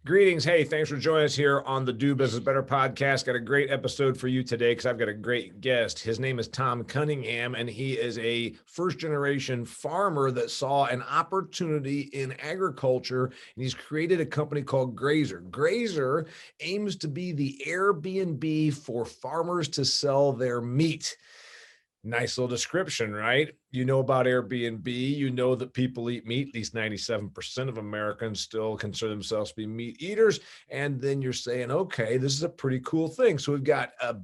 Greetings. Hey, thanks for joining us here on the Do Business Better podcast. Got a great episode for you today because I've got a great guest. His name is Tom Cunningham, and he is a first-generation farmer that saw an opportunity in agriculture, and he's created a company called Grazr. Grazr aims to be the AirBNB for farmers to sell their meat. Nice little description, right? You know about Airbnb. You know that people eat meat. At least 97% of Americans still consider themselves to be meat eaters. And then you're saying, okay, this is a pretty cool thing. So we've got a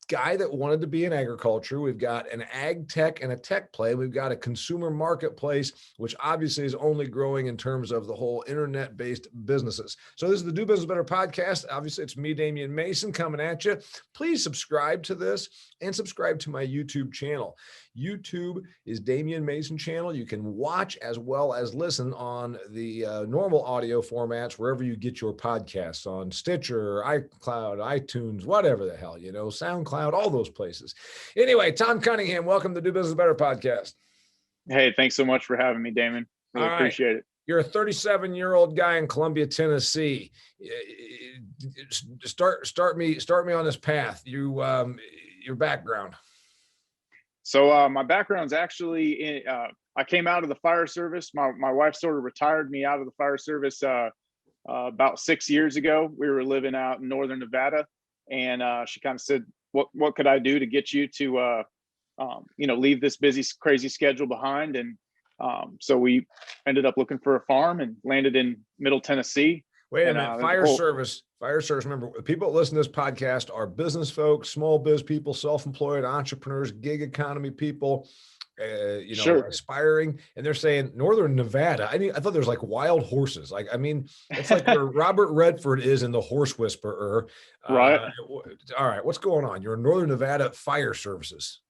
guy that wanted to be in agriculture. We've got an ag tech and a tech play. We've got a consumer marketplace, which obviously is only growing in terms of the whole internet-based businesses. So this is the Do Business Better podcast. Obviously, it's me, Damian Mason, coming at you. Please subscribe to this and subscribe to my YouTube channel. YouTube is Damian Mason channel. You can watch as well as listen on the normal audio formats wherever you get your podcasts, on Stitcher, iCloud, iTunes, whatever the hell, SoundCloud, all those places. Anyway, Tom Cunningham, welcome to the Do Business Better podcast. Hey, thanks so much for having me, Damon. Really appreciate it. You're a 37-year-old guy in Columbia, Tennessee. Start me on this path. Your background. So my background's actually I came out of the fire service. My wife sort of retired me out of the fire service about 6 years ago. We were living out in northern Nevada, and she kind of said, "What could I do to get you to leave this busy, crazy schedule behind?" And so we ended up looking for a farm and landed in Middle Tennessee. Wait a minute, fire service. Remember, people that listen to this podcast are business folks, small biz people, self-employed entrepreneurs, gig economy people, Sure. aspiring. And they're saying Northern Nevada. I thought there was like wild horses. It's like where Robert Redford is in The Horse Whisperer. Right. All right. What's going on? You're in Northern Nevada Fire Services.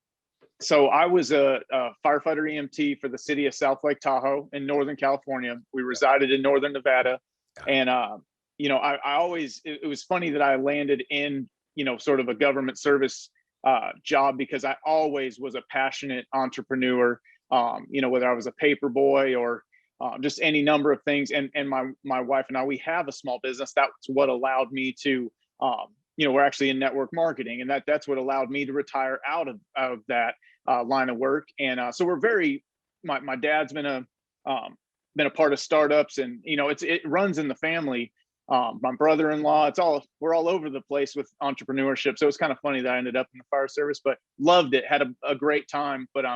So I was a firefighter EMT for the city of Lake Tahoe in Northern California. We resided in Northern Nevada. And, I always, it was funny that I landed in, sort of a government service job, because I always was a passionate entrepreneur, whether I was a paper boy or just any number of things. And my wife and I, we have a small business. That's what allowed me to, we're actually in network marketing, and that's what allowed me to retire out of that line of work. And so we're my dad's been a part of startups, and it runs in the family. My brother-in-law, we're all over the place with entrepreneurship. So it's kind of funny that I ended up in the fire service, but loved it, had a great time. But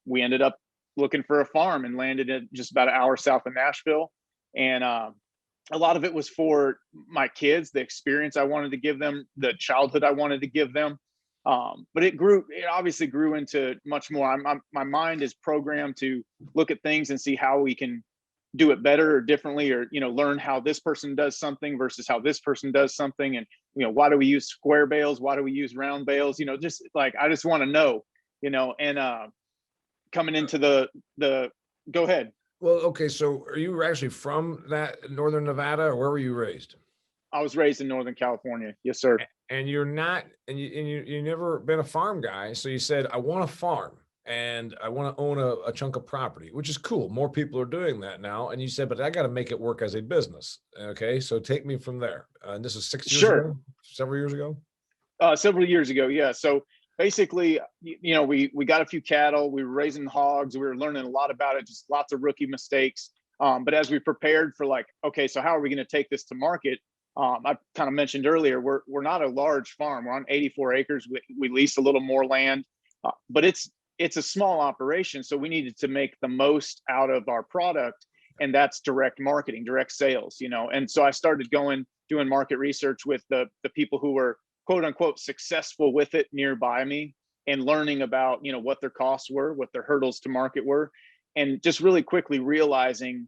we ended up looking for a farm and landed at just about an hour south of Nashville. And a lot of it was for my kids, the experience I wanted to give them, the childhood I wanted to give them. But it obviously grew into much more. My mind is programmed to look at things and see how we can do it better or differently, or, learn how this person does something versus how this person does something. And, why do we use square bales? Why do we use round bales? Just like, I just want to know, and coming into the go ahead. Well, okay. So are you actually from that Northern Nevada, or where were you raised? I was raised in Northern California. Yes, sir. And you're not, and you never been a farm guy. So you said, I want a farm and I want to own a chunk of property, which is cool. More people are doing that now. And you said, but I got to make it work as a business. Okay. So take me from there. And this is 6 years ago, several years ago. Several years ago. Yeah. So basically, we got a few cattle, we were raising hogs, we were learning a lot about it, just lots of rookie mistakes. But as we prepared for okay, so how are we going to take this to market? I kind of mentioned earlier, we're not a large farm. We're on 84 acres. We lease a little more land, but it's a small operation. So we needed to make the most out of our product, and that's direct marketing, direct sales, And so I started doing market research with the people who were quote unquote successful with it nearby me, and learning about, what their costs were, what their hurdles to market were, and just really quickly realizing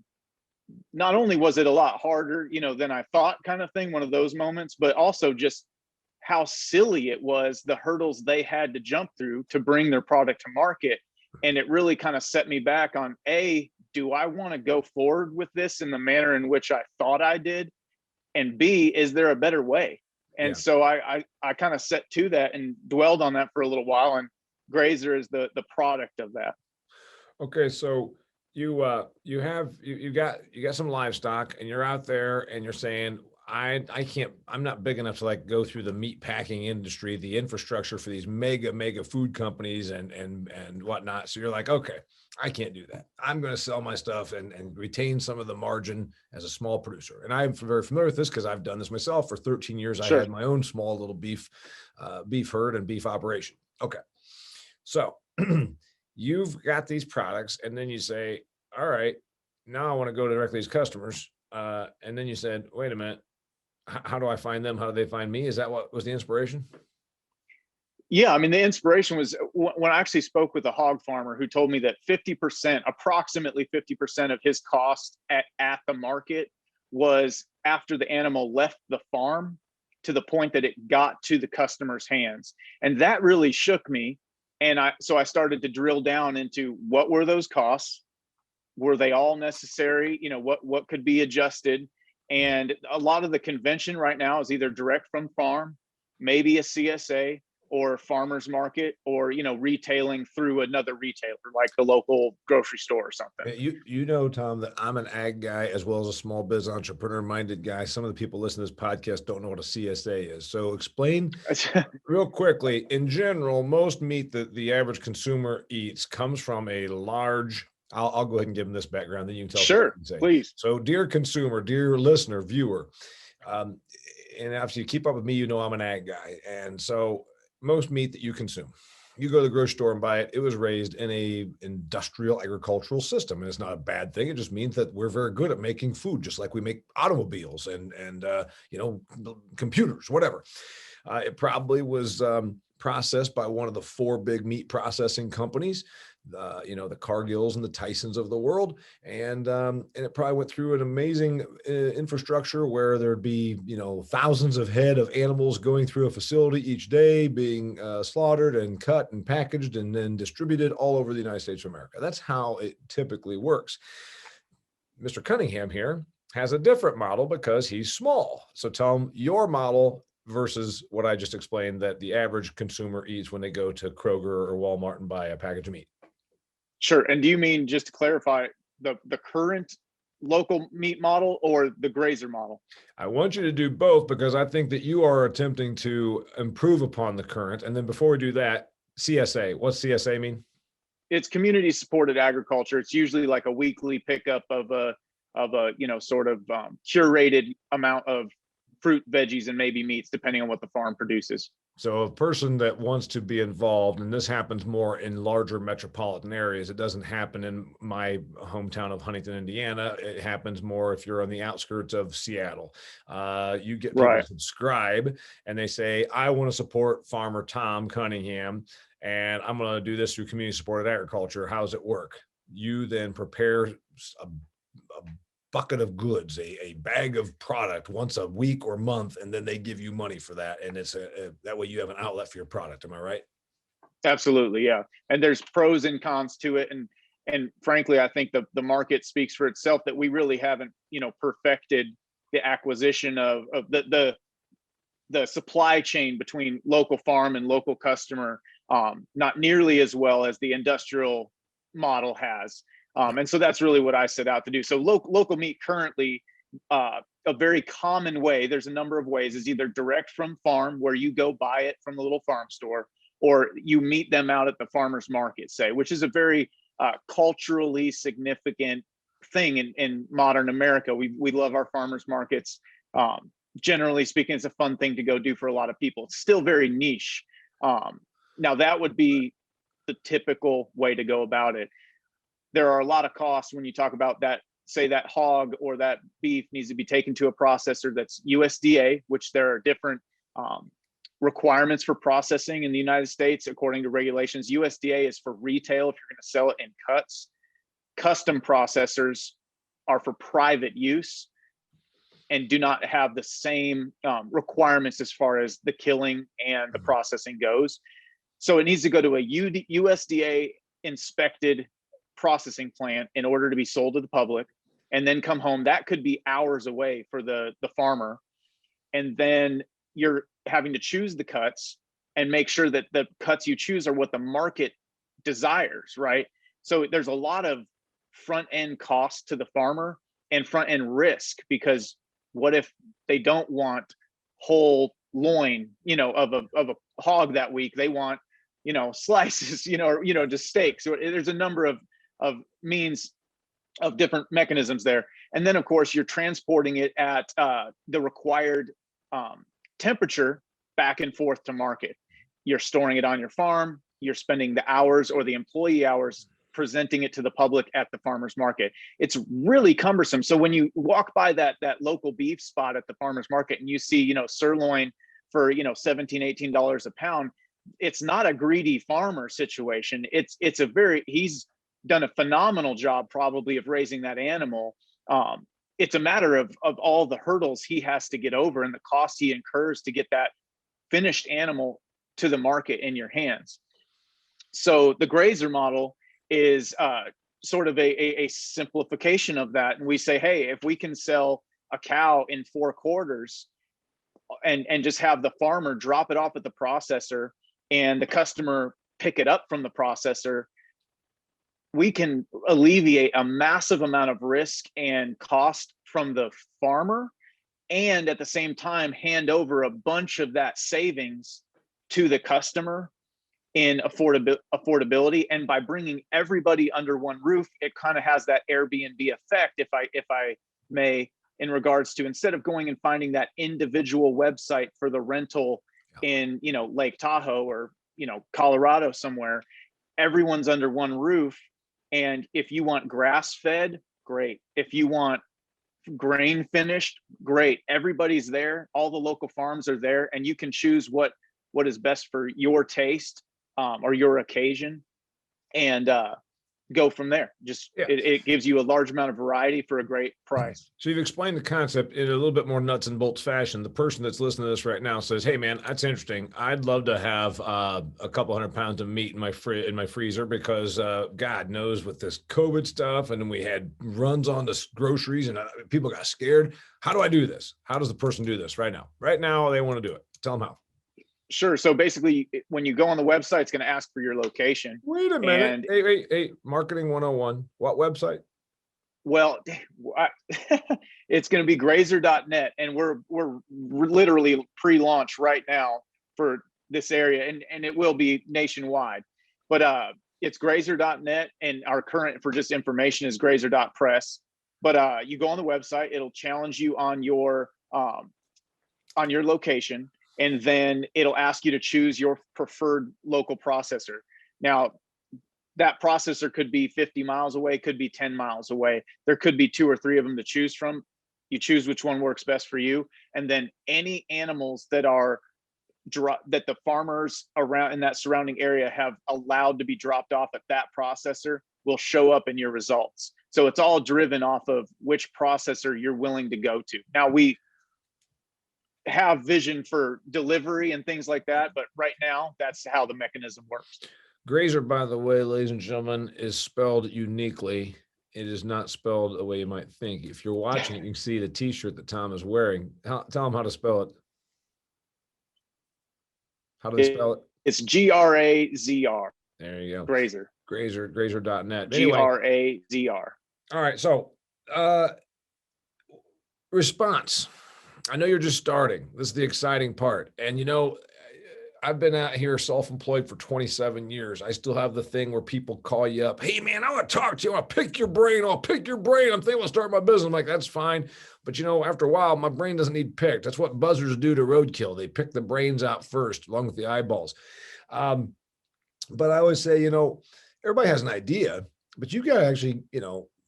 not only was it a lot harder, than I thought, kind of thing, one of those moments, but also just how silly it was, the hurdles they had to jump through to bring their product to market. And it really kind of set me back on, do I want to go forward with this in the manner in which I thought I did? And B, is there a better way? And so I kind of set to that and dwelled on that for a little while. And Grazr is the product of that. Okay. So you got some livestock and you're out there and you're saying, I'm not big enough to like go through the meat packing industry, the infrastructure for these mega food companies and whatnot. So you're like, okay, I can't do that. I'm going to sell my stuff and retain some of the margin as a small producer. And I'm very familiar with this because I've done this myself for 13 years. I Sure. had my own small little beef herd and beef operation. Okay. So you've got these products and then you say, all right, now I want to go directly to these customers. And then you said, wait a minute, how do I find them? How do they find me? Is that what was the inspiration? Yeah, I mean, the inspiration was when I actually spoke with a hog farmer who told me that 50%, approximately 50% of his cost at the market was after the animal left the farm to the point that it got to the customer's hands. And that really shook me. And so I started to drill down into what were those costs? Were they all necessary? You know, what could be adjusted? And a lot of the convention right now is either direct from farm, maybe a CSA, or farmers market, or retailing through another retailer like the local grocery store or something. You know, Tom, that I'm an ag guy as well as a small biz entrepreneur minded guy. Some of the people listening to this podcast don't know what a CSA is. So explain real quickly. In general, most meat that the average consumer eats comes from a large. I'll go ahead and give them this background, then you can tell. Sure, please. So, dear consumer, dear listener, viewer, and obviously you keep up with me, you know I'm an ag guy. And so most meat that you consume, you go to the grocery store and buy it. It was raised in a industrial agricultural system. And it's not a bad thing. It just means that we're very good at making food, just like we make automobiles and computers, whatever. It probably was processed by one of the 4 big meat processing companies, the Cargills and the Tysons of the world. And it probably went through an amazing infrastructure where there'd be, thousands of head of animals going through a facility each day, being slaughtered and cut and packaged and then distributed all over the United States of America. That's how it typically works. Mr. Cunningham here has a different model because he's small. So tell him your model versus what I just explained that the average consumer eats when they go to Kroger or Walmart and buy a package of meat. Sure. And do you mean, just to clarify, the current local meat model or the Grazr model? I want you to do both because I think that you are attempting to improve upon the current. And then before we do that, CSA, what's CSA mean? It's community supported agriculture. It's usually like a weekly pickup of a curated amount of fruit, veggies, and maybe meats, depending on what the farm produces. So a person that wants to be involved, and this happens more in larger metropolitan areas. It doesn't happen in my hometown of Huntington, Indiana. It happens more if you're on the outskirts of Seattle. You get people to subscribe and they say, I want to support farmer Tom Cunningham, and I'm going to do this through community supported agriculture. How does it work? You then prepare a bucket of goods, a bag of product once a week or month, and then they give you money for that. And it's that way you have an outlet for your product. Am I right? Absolutely. Yeah. And there's pros and cons to it. And frankly, I think the market speaks for itself that we really haven't, perfected the acquisition of the supply chain between local farm and local customer, not nearly as well as the industrial model has. And so that's really what I set out to do. So local meat currently, a very common way, there's a number of ways, is either direct from farm, where you go buy it from the little farm store, or you meet them out at the farmer's market, say, which is a very culturally significant thing in modern America. We love our farmers markets. Generally speaking, it's a fun thing to go do for a lot of people. It's still very niche. Now that would be the typical way to go about it. There are a lot of costs when you talk about that. Say that hog or that beef needs to be taken to a processor that's USDA, which there are different requirements for processing in the United States according to regulations. USDA is for retail if you're going to sell it in cuts. Custom processors are for private use and do not have the same requirements as far as the killing and the processing goes. So it needs to go to a USDA inspected processing plant in order to be sold to the public, and then come home. That could be hours away for the farmer. And then you're having to choose the cuts and make sure that the cuts you choose are what the market desires, right? So there's a lot of front end cost to the farmer and front end risk, because what if they don't want whole loin, of a hog that week? They want, slices, or just steaks. So there's a number of means of different mechanisms there. And then of course you're transporting it at the required temperature back and forth to market. You're storing it on your farm. You're spending the hours or the employee hours presenting it to the public at the farmer's market. It's really cumbersome. So when you walk by that local beef spot at the farmer's market and you see, sirloin for, $17, $18 a pound, it's not a greedy farmer situation. He's done a phenomenal job probably of raising that animal. It's a matter of all the hurdles he has to get over and the cost he incurs to get that finished animal to the market in your hands. So the Grazr model is sort of a simplification of that. And we say, hey, if we can sell a cow in 4 quarters and just have the farmer drop it off at the processor and the customer pick it up from the processor, we can alleviate a massive amount of risk and cost from the farmer, and at the same time hand over a bunch of that savings to the customer in affordability. And by bringing everybody under one roof, it kind of has that Airbnb effect, if I may, in regards to, instead of going and finding that individual website for the rental in Lake Tahoe or Colorado somewhere, everyone's under one roof. And if you want grass fed, great. If you want grain finished, great. Everybody's there. All the local farms are there, and you can choose what is best for your taste or your occasion, and go from there. It gives you a large amount of variety for a great price. So you've explained the concept in a little bit more nuts and bolts fashion. The person that's listening to this right now says, hey man, that's interesting. I'd love to have a couple 100 pounds of meat in my freezer, because God knows with this COVID stuff, and then we had runs on the groceries and people got scared. How do I do this? How does the person do this right now? Right now they want to do it. Tell them how. Sure. So basically, when you go on the website, it's going to ask for your location. Wait a minute. Hey, Marketing 101. What website? Well, it's going to be Grazr.net, and we're literally pre-launch right now for this area, and it will be nationwide. But it's Grazr.net, and our current, for just information, is Grazr.press. But you go on the website, it'll challenge you on your location. And then it'll ask you to choose your preferred local processor. Now, that processor could be 50 miles away, could be 10 miles away. There could be 2 or 3 of them to choose from. You choose which one works best for you. And then any animals that the farmers around in that surrounding area have allowed to be dropped off at that processor will show up in your results. So it's all driven off of which processor you're willing to go to. Now, we have vision for delivery and things like that, but right now that's how the mechanism works. Grazr, by the way, ladies and gentlemen, is spelled uniquely. It is not spelled the way you might think. If you're watching it, you can see the t-shirt that Tom is wearing. Tell him how to spell it. How do they spell it? It's Grazr. There you go. Grazr. Grazr.net. Anyway, Grazr. All right. So response. I know you're just starting. This is the exciting part. And I've been out here self-employed for 27 years. I still have the thing where people call you up. Hey man, I want to talk to you. I'll pick your brain. I'm thinking I'll start my business. I'm like, that's fine. But after a while, my brain doesn't need picked. That's what buzzers do to roadkill. They pick the brains out first, along with the eyeballs. But I always say, everybody has an idea, but you got to actually,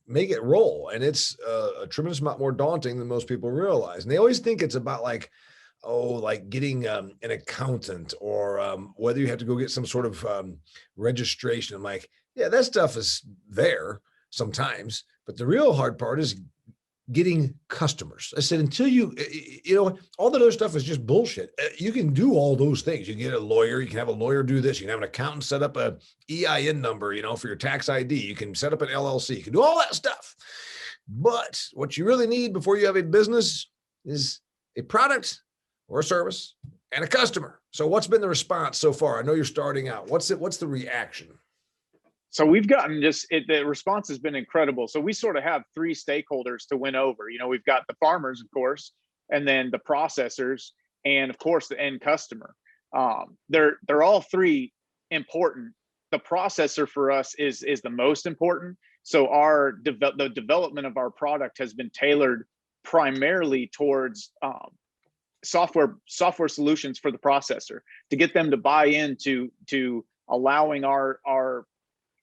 make it roll. And it's a tremendous amount more daunting than most people realize. And they always think it's about like getting an accountant or whether you have to go get some sort of registration. I'm like, yeah, that stuff is there sometimes, but the real hard part is getting customers. I said, until all that other stuff is just bullshit. You can do all those things. You can get a lawyer, you can have a lawyer do this. You can have an accountant set up a EIN number, for your tax ID. You can set up an LLC. You can do all that stuff. But what you really need before you have a business is a product or a service and a customer. So what's been the response so far? I know you're starting out. What's the reaction? So we've gotten the response has been incredible. So we sort of have three stakeholders to win over. We've got the farmers, of course, and then the processors, and of course the end customer. They're all three important. The processor for us is the most important. So the development of our product has been tailored primarily towards software solutions for the processor, to get them to buy into allowing our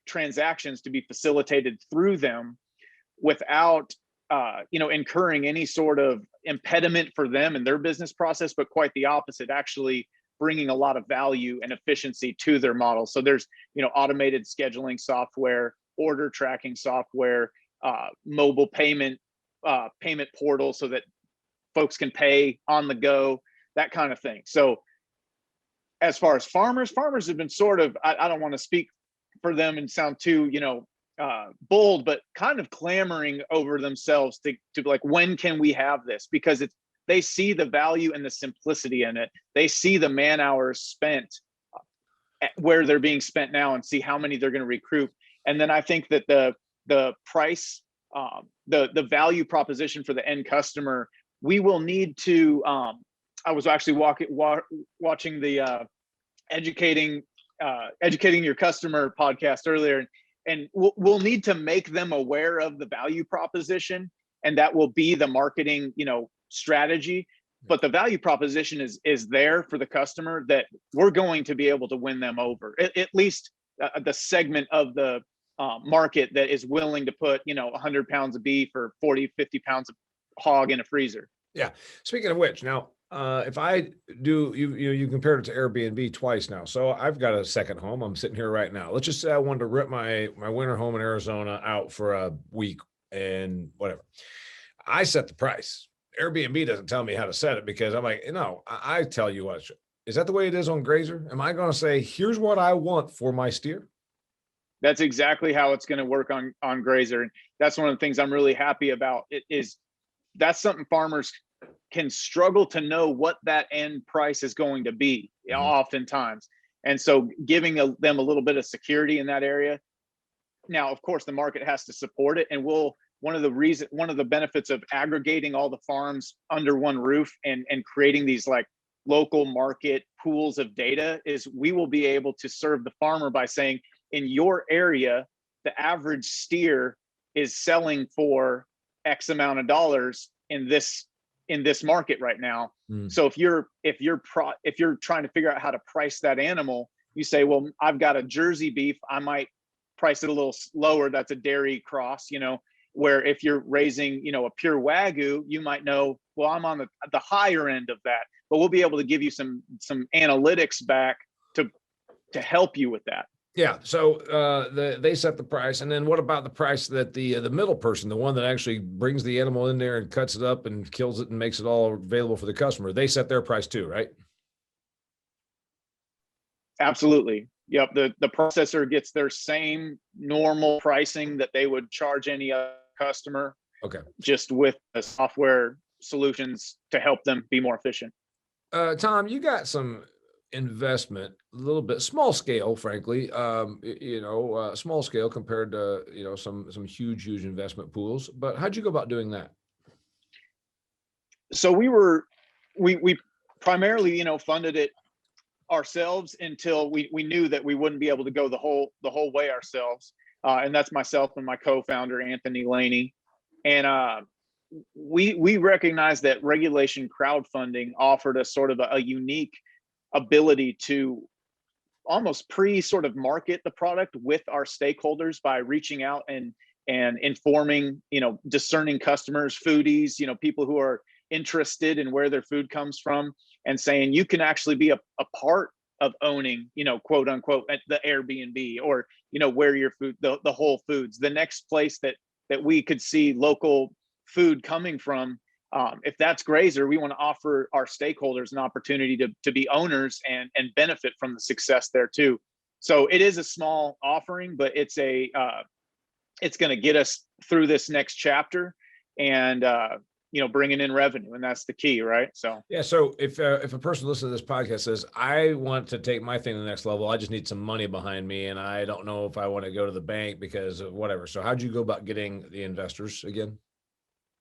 transactions to be facilitated through them without incurring any sort of impediment for them and their business process, but quite the opposite, actually bringing a lot of value and efficiency to their model. So there's automated scheduling software, order tracking software, mobile payment portal so that folks can pay on the go, that kind of thing. So as far as farmers have been sort of, I don't want to speak for them and sound too, bold, but kind of clamoring over themselves to like, when can we have this? Because they see the value and the simplicity in it. They see the man hours spent where they're being spent now and see how many they're going to recruit. And then I think that the price, the value proposition for the end customer, we will need to, I was actually watching the educating your customer podcast earlier, and we'll need to make them aware of the value proposition, and that will be the marketing strategy. But the value proposition is there for the customer, that we're going to be able to win them over, at least the segment of the market that is willing to put 100 pounds of beef or 40, 50 pounds of hog in a freezer. Yeah. Speaking of which, now, if I do, you compared it to Airbnb twice now. So I've got a second home. I'm sitting here right now. Let's just say I wanted to rip my winter home in Arizona out for a week and whatever. I set the price. Airbnb doesn't tell me how to set it, because I'm like, I tell you what. Is that the way it is on Grazr? Am I going to say, here's what I want for my steer? That's exactly how it's going to work on Grazr. And that's one of the things I'm really happy about. That's something farmers can struggle to know what that end price is going to be, oftentimes. And so giving them a little bit of security in that area. Now, of course, the market has to support it. And one of the benefits of aggregating all the farms under one roof and creating these like local market pools of data is we will be able to serve the farmer by saying, in your area, the average steer is selling for X amount of dollars in this market right now. So if you're trying to figure out how to price that animal, you say, well, I've got a Jersey beef, I might price it a little lower. That's a dairy cross, where if you're raising, a pure Wagyu, you might know, well, I'm on the higher end of that, but we'll be able to give you some analytics back to help you with that. Yeah. So they set the price. And then what about the price that the middle person, the one that actually brings the animal in there and cuts it up and kills it and makes it all available for the customer? They set their price too, right? Absolutely. Yep. The processor gets their same normal pricing that they would charge any other customer. Okay. Just with the software solutions to help them be more efficient. Tom, you got some investment, a little bit small scale, frankly, small scale compared to, some huge investment pools, but how'd you go about doing that? So we primarily, funded it ourselves until we knew that we wouldn't be able to go the whole way ourselves. And that's myself and my co-founder, Anthony Laney. And we recognized that regulation crowdfunding offered us sort of a unique ability to almost sort of market the product with our stakeholders by reaching out and informing, discerning customers, foodies, people who are interested in where their food comes from, and saying you can actually be a part of owning, quote unquote, at the AirBNB, or, where your food, the Whole Foods, the next place that we could see local food coming from. If that's Grazr, we want to offer our stakeholders an opportunity to be owners and benefit from the success there too. So it is a small offering, but it's going to get us through this next chapter. And bringing in revenue, and that's the key, right? So yeah. So if a person listening to this podcast says, I want to take my thing to the next level, I just need some money behind me, and I don't know if I want to go to the bank because of whatever. So how'd you go about getting the investors again?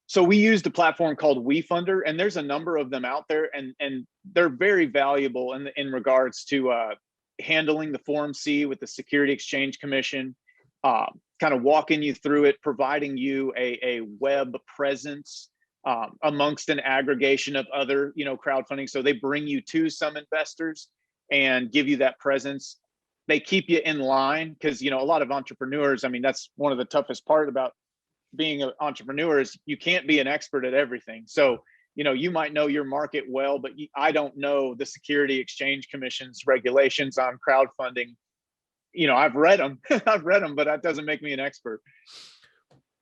So we used a platform called WeFunder, and there's a number of them out there, and they're very valuable in regards to handling the Form C with the Security Exchange Commission, kind of walking you through it, providing you a web presence amongst an aggregation of other, crowdfunding. So they bring you to some investors and give you that presence. They keep you in line because, a lot of entrepreneurs, I mean, that's one of the toughest part about being an entrepreneur is you can't be an expert at everything. So, you might know your market well, but I don't know the Security Exchange Commission's regulations on crowdfunding. I've read them, but that doesn't make me an expert.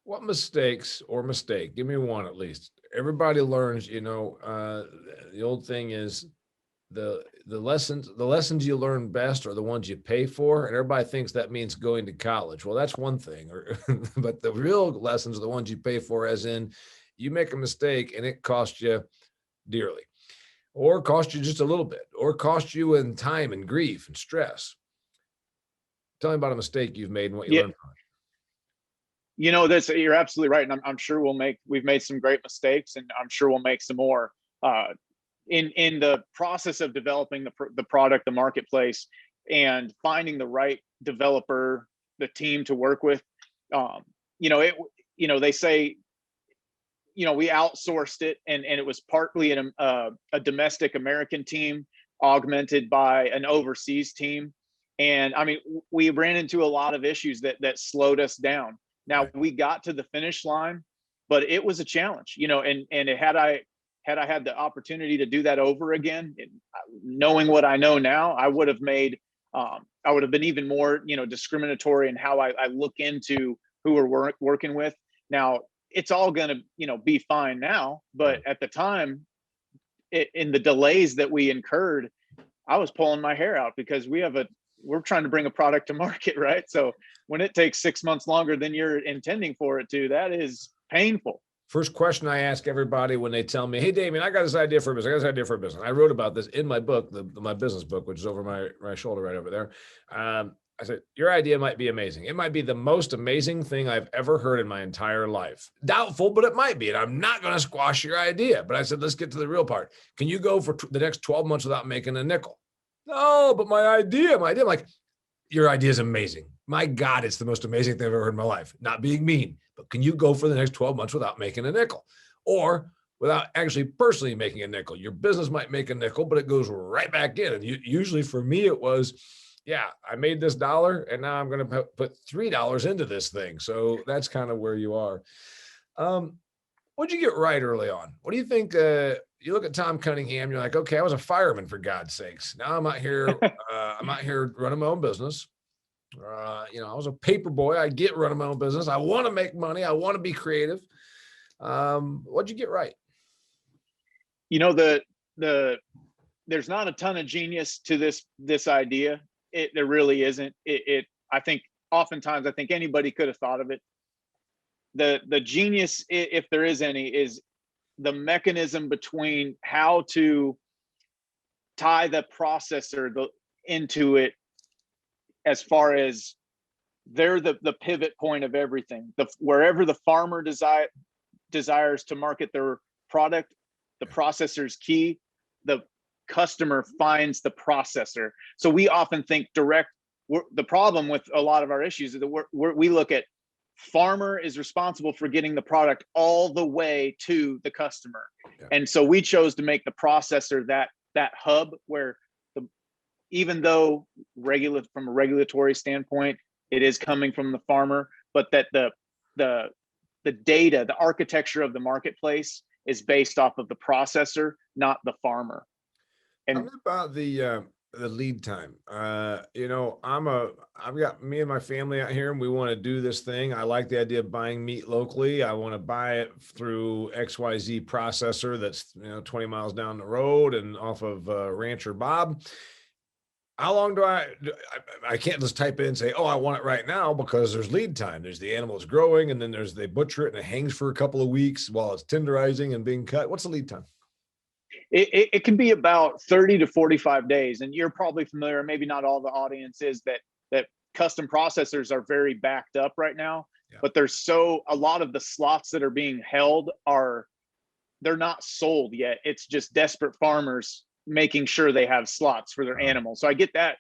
What mistakes or mistake? Give me one at least. Everybody learns, the old thing is the lessons you learn best are the ones you pay for, and everybody thinks that means going to college. Well, that's one thing, but the real lessons are the ones you pay for, as in you make a mistake and it costs you dearly, or cost you just a little bit, or cost you in time and grief and stress. Tell me about a mistake you've made and what you learned from it. That's, you're absolutely right, and I'm sure we've made some great mistakes, and I'm sure we'll make some more. In the process of developing the product, the marketplace, and finding the right developer, the team to work with, they say, we outsourced it, and it was partly a domestic American team augmented by an overseas team. And I mean, we ran into a lot of issues that slowed us down. Now, Right. we got to the finish line, but it was a challenge, and had I had the opportunity to do that over again, knowing what I know now, I would have been even more, discriminatory in how I look into who we're working with. Now, it's all going to, be fine now, but at the time, in the delays that we incurred, I was pulling my hair out because we're trying to bring a product to market, right? So when it takes 6 months longer than you're intending for it to, that is painful. First question I ask everybody when they tell me, hey, Damian, I got this idea for a business. I got this idea for a business. I wrote about this in my book, my business book, which is over my shoulder right over there. I said, your idea might be amazing. It might be the most amazing thing I've ever heard in my entire life. Doubtful, but it might be. And I'm not going to squash your idea. But I said, let's get to the real part. Can you go for the next 12 months without making a nickel? No, but my idea, I'm like, your idea is amazing. My God, it's the most amazing thing I've ever heard in my life. Not being mean, but can you go for the next 12 months without making a nickel, or without actually personally making a nickel? Your business might make a nickel, but it goes right back in. And usually for me, it was, yeah, I made this dollar and now I'm going to put $3 into this thing. So that's kind of where you are. What'd you get right early on? What do you think? You look at Tom Cunningham, you're like, okay, I was a fireman, for God's sakes. Now I'm out here, running my own business. I was a paper boy. I get running my own business. I want to make money. I want to be creative. What'd you get right? There's not a ton of genius to this idea. There really isn't. I think oftentimes anybody could have thought of it. The genius, if there is any, is the mechanism between how to tie the processor into it, as far as they're the pivot point of everything. Wherever the farmer desires to market their product, the processor's key. The customer finds the processor. So we often think the problem with a lot of our issues is that we look at farmer is responsible for getting the product all the way to the customer. Yeah. And so we chose to make the processor that hub where even though from a regulatory standpoint, it is coming from the farmer, but that the data, the architecture of the marketplace is based off of the processor, not the farmer. And tell me about the lead time. I've got me and my family out here and we want to do this thing. I like the idea of buying meat locally. I want to buy it through XYZ processor that's 20 miles down the road and off of Rancher Bob. How long I can't just type in and say, oh, I want it right now, because there's lead time. There's the animal is growing, and then they butcher it and it hangs for a couple of weeks while it's tenderizing and being cut. What's the lead time? It can be about 30 to 45 days. And you're probably familiar, maybe not all the audience is, that custom processors are very backed up right now. Yeah. But a lot of the slots that are being held they're not sold yet. It's just desperate farmers making sure they have slots for their animals. So I get that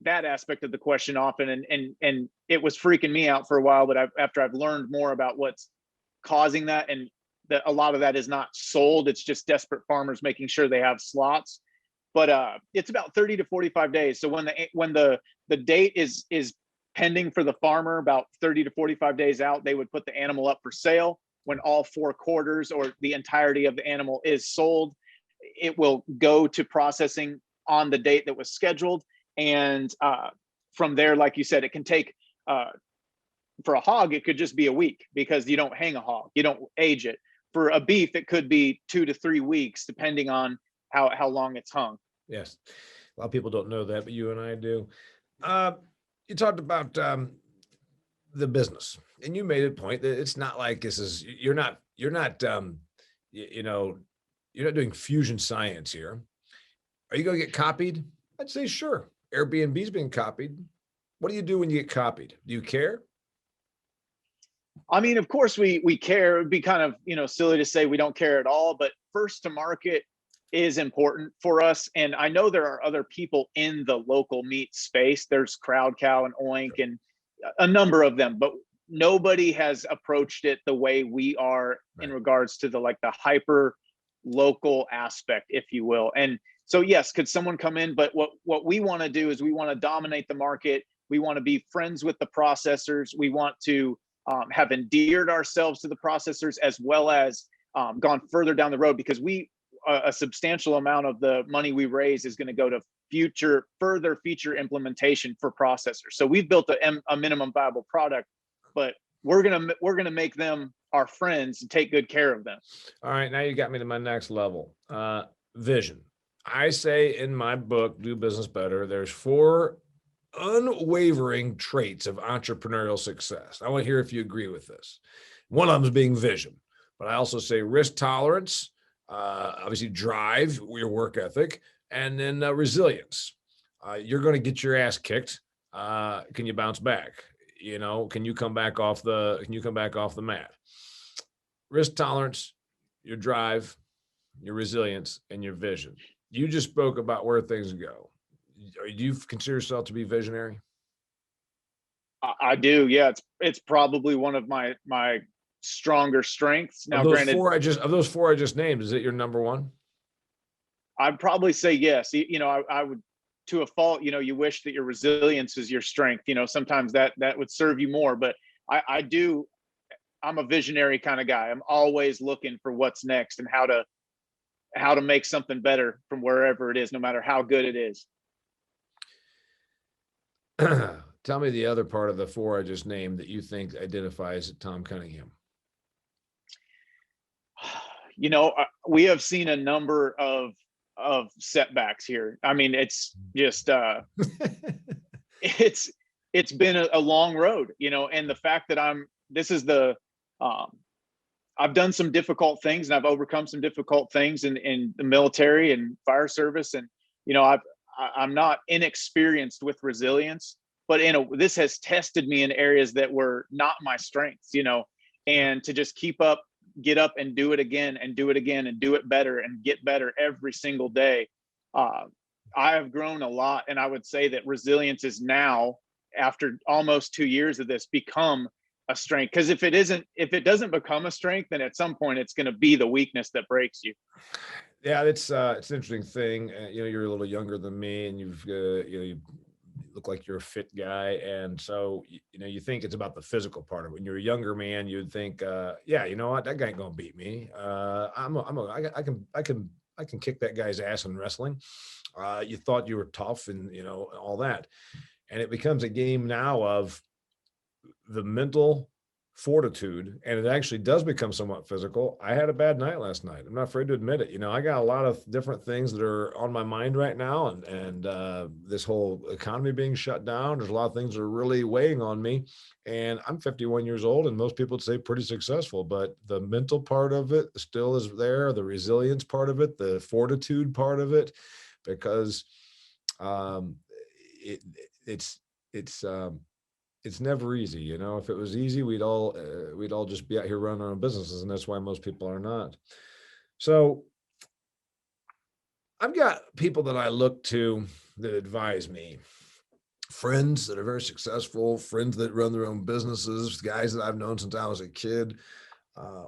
aspect of the question often, and it was freaking me out for a while, but after I've learned more about what's causing that, and that a lot of that is not sold, it's just desperate farmers making sure they have slots. But it's about 30 to 45 days. So when the date is pending for the farmer, about 30 to 45 days out, they would put the animal up for sale. When all 4 quarters or the entirety of the animal is sold, it will go to processing on the date that was scheduled. And from there, like you said, it can take, for a hog, it could just be a week, because you don't hang a hog, you don't age it. For a beef, it could be 2 to 3 weeks, depending on how long it's hung. Yes. A lot of people don't know that, but you and I do. You talked about the business, and you made a point that it's not like you're not you know, you're not doing fusion science here. Are you going to get copied? I'd say sure. Airbnb's being copied. What do you do when you get copied? Do you care? I mean, of course we care. It'd be kind of, silly to say we don't care at all, but first to market is important for us. And I know there are other people in the local meat space. There's Crowd Cow and Oink and a number of them, but nobody has approached it the way we are in regards to the hyper local aspect, if you will. And so, yes, could someone come in? But what we want to do is we want to dominate the market. We want to be friends with the processors. We want to have endeared ourselves to the processors, as well as gone further down the road, because a substantial amount of the money we raise is going to go to further feature implementation for processors. So we've built a minimum viable product, but we're gonna make them our friends and take good care of them. All right, now you got me to my next level. Vision. I say in my book, Do Business Better, there's 4 unwavering traits of entrepreneurial success. I want to hear if you agree with this. One of them is being vision, but I also say risk tolerance, obviously drive, your work ethic, and then resilience. You're going to get your ass kicked. Can you bounce back? Can you come back off the mat? Risk tolerance, your drive, your resilience, and your vision. You just spoke about where things go. Do you consider yourself to be visionary? I do. Yeah, it's probably one of my stronger strengths. Now, granted, of those four I just named, is it your number one? I'd probably say yes. I would, to a fault. You wish that your resilience is your strength. Sometimes that would serve you more. But I do. I'm a visionary kind of guy. I'm always looking for what's next and how to make something better from wherever it is, no matter how good it is. Tell me the other part of the 4 I just named that you think identifies Tom Cunningham. We have seen a number of setbacks here. I mean, it's just it's been a long road, and the fact that I've done some difficult things, and I've overcome some difficult things in the military and fire service, and I'm not inexperienced with resilience, but this has tested me in areas that were not my strengths, and to just get up and do it again and do it again and do it better and get better every single day. I have grown a lot, and I would say that resilience is now, after almost 2 years of this, become a strength. Because if it doesn't become a strength, then at some point it's going to be the weakness that breaks you. Yeah, it's an interesting thing. You're a little younger than me, and you look like you're a fit guy, and so you think it's about the physical part of it. When you're a younger man, you'd think, yeah, you know what, that guy ain't gonna beat me. I can kick that guy's ass in wrestling. You thought you were tough, and all that, and it becomes a game now of the mental fortitude, and it actually does become somewhat physical. I had a bad night last night. I'm not afraid to admit it. You know, I got a lot of different things that are on my mind right now, and this whole economy being shut down, there's a lot of things that are really weighing on me. And I'm 51 years old, and most people would say pretty successful, but the mental part of it still is there, the resilience part of it, the fortitude part of it, because um, it, it's it's it's never easy. You know, if it was easy, we'd all just be out here running our own businesses, and that's why most people are not. So I've got people that I look to that advise me, friends that are very successful, friends that run their own businesses, guys that I've known since I was a kid,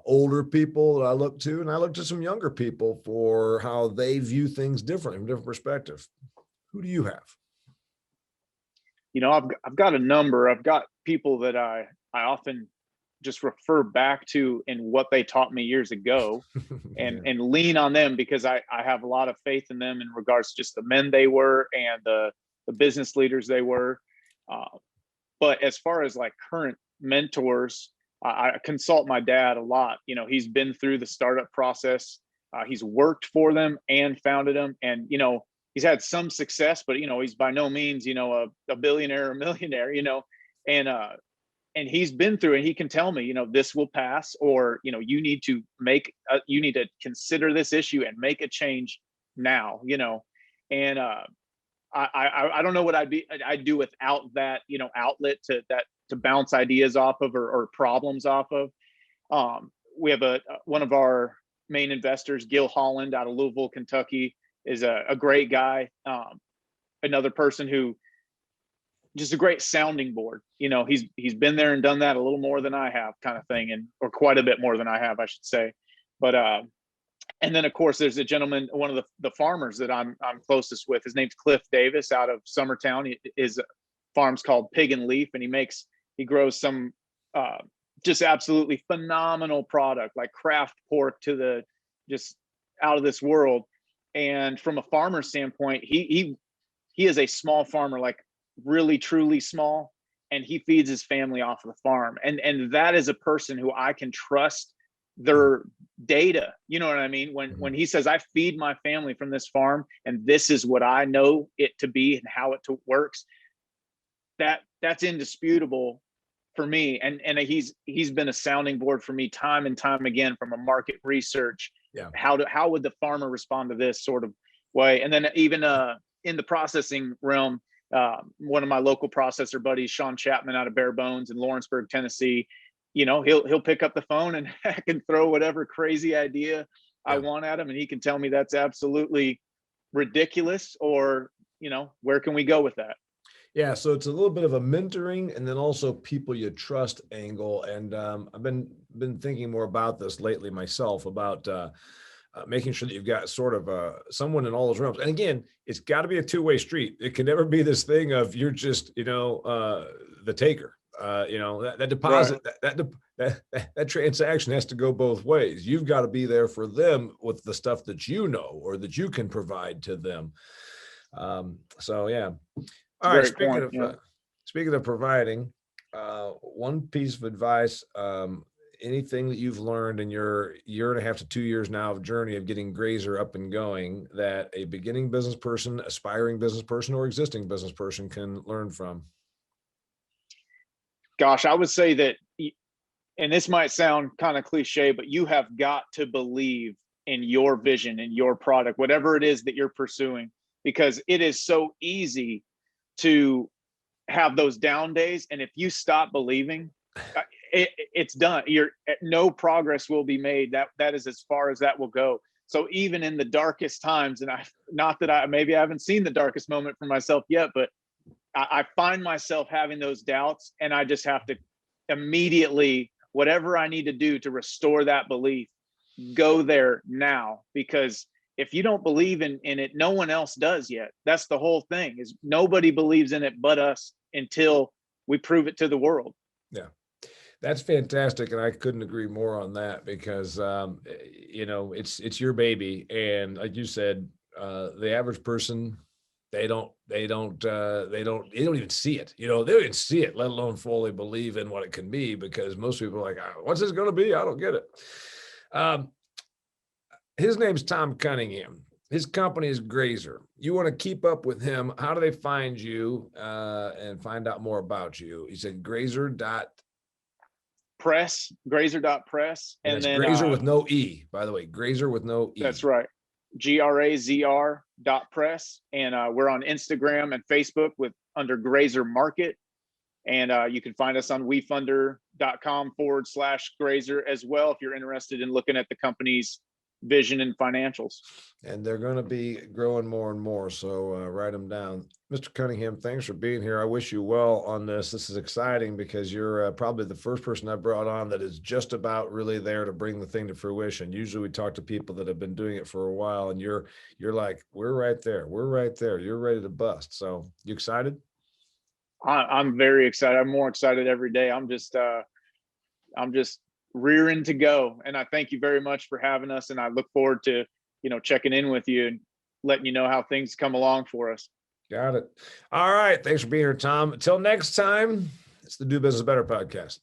older people that I look to, and I look to some younger people for how they view things differently from different perspective. Who do you have? I've got a number. I've got people that I often just refer back to in what they taught me years ago, and Yeah. and lean on them because I have a lot of faith in them in regards to just the men they were and the business leaders they were. Uh, but as far as like current mentors, I consult my dad a lot. He's been through the startup process. He's worked for them and founded them, and he's had some success, but he's by no means a billionaire or millionaire. And and he's been through it. He can tell me, this will pass, or you need to consider this issue and make a change now. And I don't know what I'd do without that outlet to bounce ideas off of, or problems off of. We have one of our main investors, Gil Holland, out of Louisville, Kentucky, is a great guy. Another person who just a great sounding board. He's been there and done that a little more than I have, kind of thing, or quite a bit more than I have, I should say. But and then of course there's a gentleman, one of the farmers that I'm closest with. His name's Cliff Davis, out of Summertown. His farm's called Pig and Leaf, and he grows some just absolutely phenomenal product, like craft pork to the just out of this world. And from a farmer standpoint, he is a small farmer, like really truly small, and he feeds his family off of the farm. And that is a person who I can trust their data. You know what I mean? When he says, I feed my family from this farm, and this is what I know it to be and how it works, that's indisputable for me. And he's been a sounding board for me time and time again, from a market research. Yeah. How would the farmer respond to this sort of way? And then even in the processing realm, one of my local processor buddies, Sean Chapman, out of Bare Bones in Lawrenceburg, Tennessee, he'll pick up the phone and I can throw whatever crazy idea I want at him, and he can tell me that's absolutely ridiculous, or where can we go with that? Yeah, so it's a little bit of a mentoring and then also people you trust angle. And I've been thinking more about this lately myself, about making sure that you've got sort of someone in all those realms. And again, it's got to be a two-way street. It can never be this thing of you're just the taker. That deposit, right. that transaction has to go both ways. You've got to be there for them with the stuff that or that you can provide to them. So yeah. All right. Speaking of providing, one piece of advice, anything that you've learned in your 1.5 to 2 years now of journey of getting Grazr up and going, that a beginning business person, aspiring business person, or existing business person can learn from? Gosh, I would say that, and this might sound kind of cliche, but you have got to believe in your vision and your product, whatever it is that you're pursuing, because it is so easy to have those down days. And if you stop believing, it's done. No progress will be made. That is as far as that will go. So even in the darkest times, and maybe I haven't seen the darkest moment for myself yet, but I find myself having those doubts, and I just have to immediately, whatever I need to do to restore that belief, go there now. Because if you don't believe in it, no one else does yet. That's the whole thing, is nobody believes in it but us until we prove it to the world. Yeah, that's fantastic. And I couldn't agree more on that, because, it's your baby. And like you said, the average person they don't even see it. They don't even see it, let alone fully believe in what it can be, because most people are like, what's this going to be? I don't get it. His name's Tom Cunningham. His company is Grazr. You want to keep up with him. How do they find you and find out more about you? He said Grazr.press. And then Grazr with no E, by the way. Grazr with no E. That's right. GRAZR.press. And we're on Instagram and Facebook under Grazr Market. And you can find us on wefunder.com/Grazr as well if you're interested in looking at the company's vision and financials. And they're going to be growing more and more. So write them down. Mr. Cunningham, thanks for being here. I wish you well on this. This is exciting because you're probably the first person I brought on that is just about really there to bring the thing to fruition. Usually we talk to people that have been doing it for a while, and you're like, we're right there. We're right there. You're ready to bust. So you excited? I'm very excited. I'm more excited every day. I'm just rearing to go. And I thank you very much for having us. And I look forward to, checking in with you and letting you know how things come along for us. Got it. All right. Thanks for being here, Tom. Until next time, it's the Do Business Better podcast.